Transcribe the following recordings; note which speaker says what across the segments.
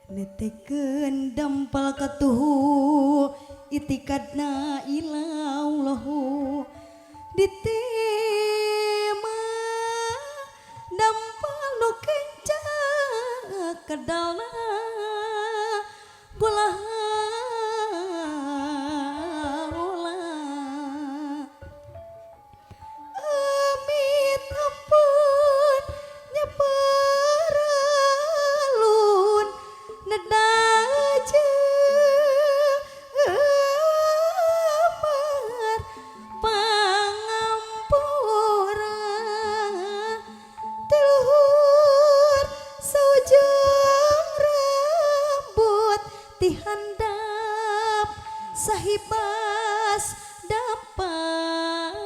Speaker 1: Netekeun dampal katuhu itikadna ilallahu ditema dampal nu kenca kedalna gulaha amit ampun nyeparalun nedaje amar pangampura tiluhur saujung rambut tihandap sahibas dapal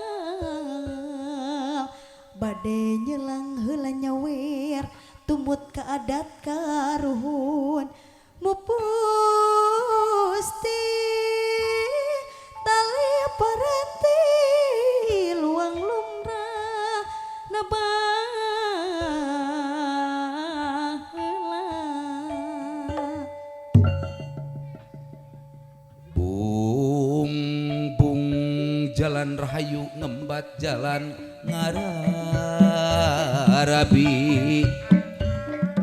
Speaker 1: bade nyelang heula nyawer tumut ka adat karuhun mupusti tali parenti luang lumrah nabaheula
Speaker 2: Bung bung jalan rahayu ngembat jalan ngararabi.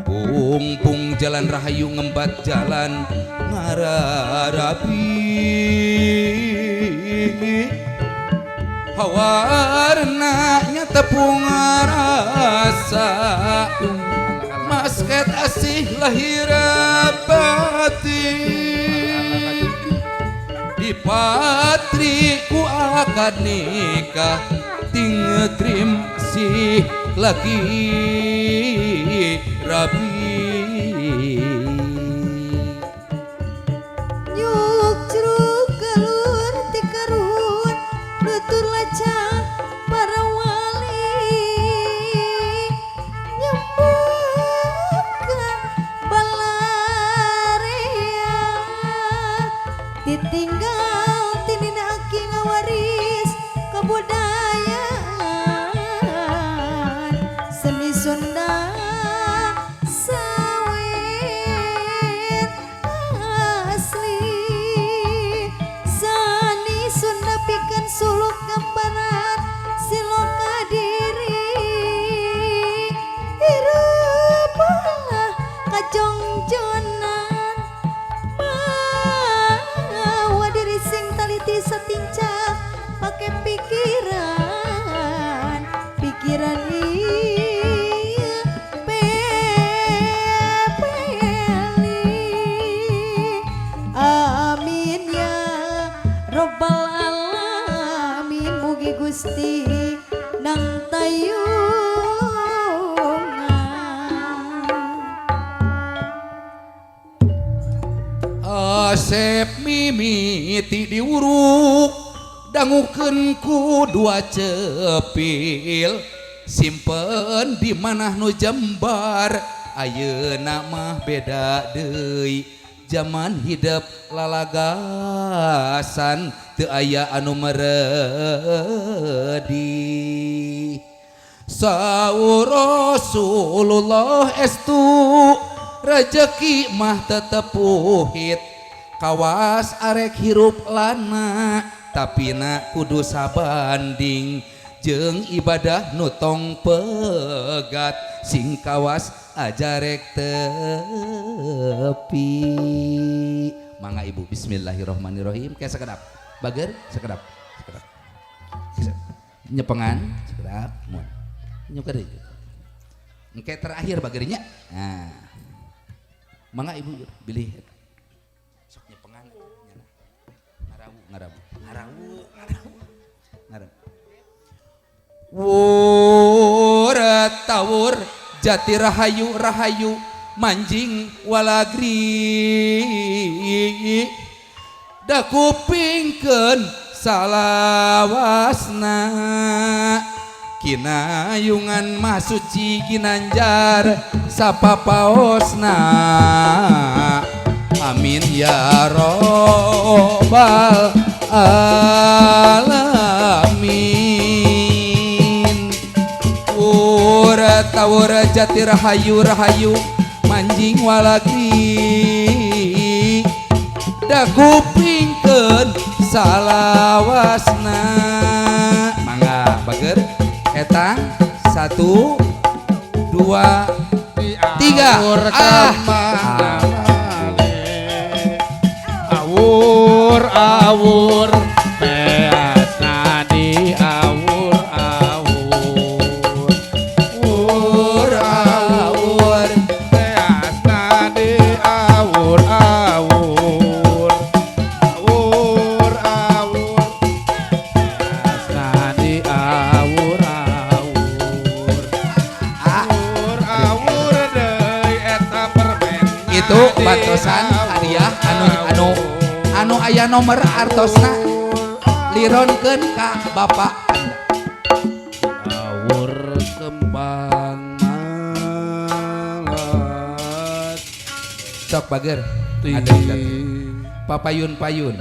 Speaker 2: Bung bung jalan rahayu ngembat jalan ngararabi. Hawarna nya tepung rasa masket asih lahir batin di patri ku akad nikah tinggetrim si lagi rabi.
Speaker 1: nyuk jeruk galur ti karuhun nutur laca para wali nyembuk ka balarea ditinggal tinina aki ngawaris kebudayaan seni Sunda sawit asli sani Sunda pikeun suluk gambaran siloka diri hireupeula kajongjonan mawa diri sing taliti satinca pake pikiran ieu pepeli amin ya robbal alamin mugi Gusti nang tayungan.
Speaker 2: Asep mimiti diuruk dangukeun ku dua cepil simpen di manah nu jembar ayeuna mah beda deui zaman hidup lalagasan teu aya anu meredi saur Rasulullah estu rejeki mah tetep puhit kawas arek hirup lana tapi na kudu sabanding jeung ibadah nu tong pegat sing kawas ajarek tepi. Mangga ibu bismillahirrahmanirrahim kayak sekedap bager sekedap nyepengan sekedap mun nyuker engke terakhir bagerinya nah mangga ibu pilih sok nyepengan ngarawu Wur tawur jati rahayu rahayu manjing walagri da kupingkeun salawasna kinayungan mah suci ginanjar sapapaosna amin ya robbal alamin. Tawur jati rahayu rahayu manjing walagi da kupingkeun salawasna. Mangga bager etang 1 2 3
Speaker 3: awur beasna di awur
Speaker 2: awur
Speaker 3: beasna di awur beasna di awur deui eta permen
Speaker 2: itu bantosan hadiah anu aya nomor artosna lironkeun ka bapak anda.
Speaker 3: awur kembang malat
Speaker 2: Sok bager ada papayun-payun